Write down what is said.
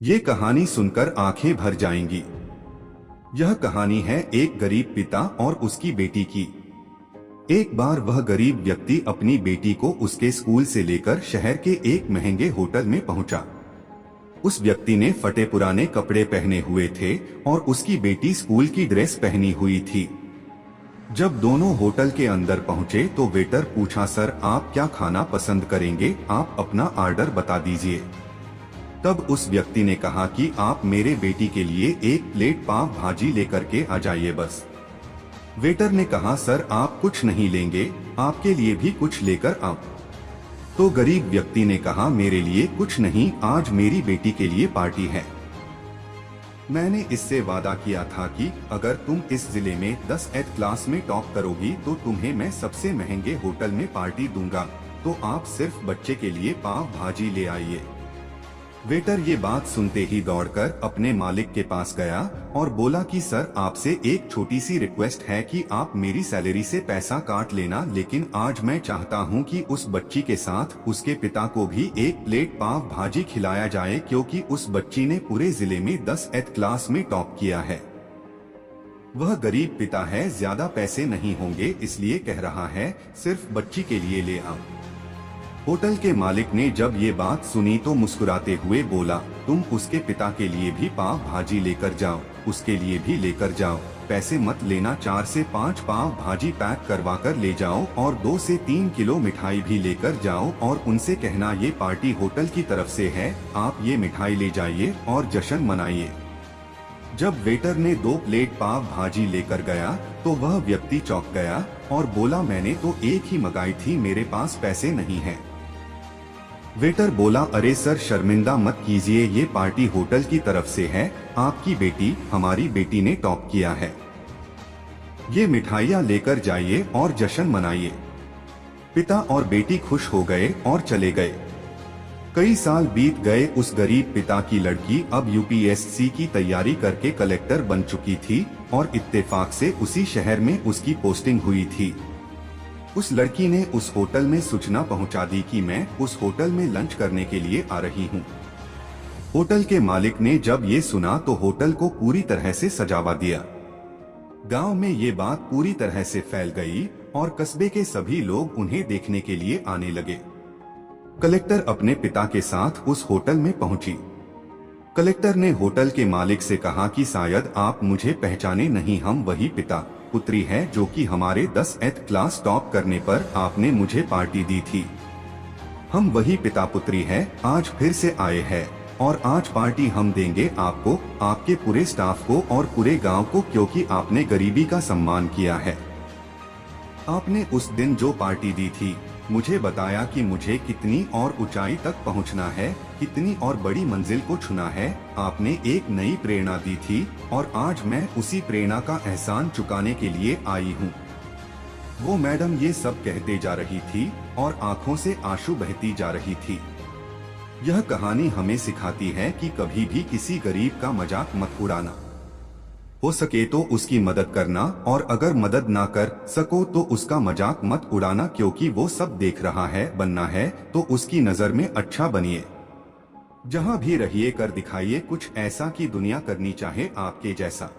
ये कहानी सुनकर आंखें भर जाएंगी। यह कहानी है एक गरीब पिता और उसकी बेटी की। एक बार वह गरीब व्यक्ति अपनी बेटी को उसके स्कूल से लेकर शहर के एक महंगे होटल में पहुंचा। उस व्यक्ति ने फटे पुराने कपड़े पहने हुए थे और उसकी बेटी स्कूल की ड्रेस पहनी हुई थी। जब दोनों होटल के अंदर पहुंचे तो वेटर पूछा, सर आप क्या खाना पसंद करेंगे, आप अपना ऑर्डर बता दीजिए। तब उस व्यक्ति ने कहा कि आप मेरे बेटी के लिए एक प्लेट पाव भाजी लेकर के आ जाइए बस। वेटर ने कहा, सर आप कुछ नहीं लेंगे, आपके लिए भी कुछ लेकर आओ। तो गरीब व्यक्ति ने कहा, मेरे लिए कुछ नहीं, आज मेरी बेटी के लिए पार्टी है। मैंने इससे वादा किया था कि अगर तुम इस जिले में 10th क्लास में टॉप करोगी तो तुम्हें मैं सबसे महंगे होटल में पार्टी दूंगा, तो आप सिर्फ बच्चे के लिए पाव भाजी ले आइए। वेटर ये बात सुनते ही दौड़कर अपने मालिक के पास गया और बोला कि सर आपसे एक छोटी सी रिक्वेस्ट है कि आप मेरी सैलरी से पैसा काट लेना, लेकिन आज मैं चाहता हूं कि उस बच्ची के साथ उसके पिता को भी एक प्लेट पाव भाजी खिलाया जाए, क्योंकि उस बच्ची ने पूरे जिले में 10th क्लास में टॉप किया है। वह गरीब पिता है, ज्यादा पैसे नहीं होंगे, इसलिए कह रहा है सिर्फ बच्ची के लिए ले आओ। होटल के मालिक ने जब ये बात सुनी तो मुस्कुराते हुए बोला, तुम उसके पिता के लिए भी पाव भाजी लेकर जाओ, उसके लिए भी लेकर जाओ, पैसे मत लेना, 4 से 5 पाव भाजी पैक करवा कर ले जाओ और 2 से 3 किलो मिठाई भी लेकर जाओ और उनसे कहना ये पार्टी होटल की तरफ से है, आप ये मिठाई ले जाइए और जश्न मनाइए। जब वेटर ने 2 प्लेट पाव भाजी लेकर गया तो वह व्यक्ति चौंक गया और बोला, मैंने तो एक ही मंगाई थी, मेरे पास पैसे नहीं हैं। वेटर बोला, अरे सर शर्मिंदा मत कीजिए, ये पार्टी होटल की तरफ से है, आपकी बेटी, हमारी बेटी ने टॉप किया है, ये मिठाइयाँ लेकर जाइए और जश्न मनाइए। पिता और बेटी खुश हो गए और चले गए। कई साल बीत गए, उस गरीब पिता की लड़की अब यूपीएससी की तैयारी करके कलेक्टर बन चुकी थी और इत्तेफाक से उसी शहर में उसकी पोस्टिंग हुई थी। उस लड़की ने उस होटल में सूचना पहुंचा दी कि मैं उस होटल में लंच करने के लिए आ रही हूं। होटल के मालिक ने जब ये सुना तो होटल को पूरी तरह से सजावा दिया। गांव में ये बात पूरी तरह से फैल गई और कस्बे के सभी लोग उन्हें देखने के लिए आने लगे। कलेक्टर अपने पिता के साथ उस होटल में पहुंची। कलेक्टर ने होटल के मालिक से कहा कि शायद आप मुझे पहचाने नहीं, हम वही पिता पुत्री है जो कि हमारे 10th क्लास टॉप करने पर आपने मुझे पार्टी दी थी। हम वही पिता पुत्री हैं, आज फिर से आए हैं और आज पार्टी हम देंगे आपको, आपके पूरे स्टाफ को और पूरे गांव को, क्योंकि आपने गरीबी का सम्मान किया है। आपने उस दिन जो पार्टी दी थी, मुझे बताया कि मुझे कितनी और ऊंचाई तक पहुंचना है, कितनी और बड़ी मंजिल को छूना है। आपने एक नई प्रेरणा दी थी और आज मैं उसी प्रेरणा का एहसान चुकाने के लिए आई हूं। वो मैडम ये सब कहते जा रही थी और आंखों से आंसू बहती जा रही थी। यह कहानी हमें सिखाती है कि कभी भी किसी गरीब का मजाक मत उड़ाना। हो सके तो उसकी मदद करना और अगर मदद ना कर सको तो उसका मजाक मत उड़ाना, क्योंकि वो सब देख रहा है। बनना है तो उसकी नजर में अच्छा बनिए। जहां भी रहिए कर दिखाइए कुछ ऐसा कि दुनिया करनी चाहे आपके जैसा।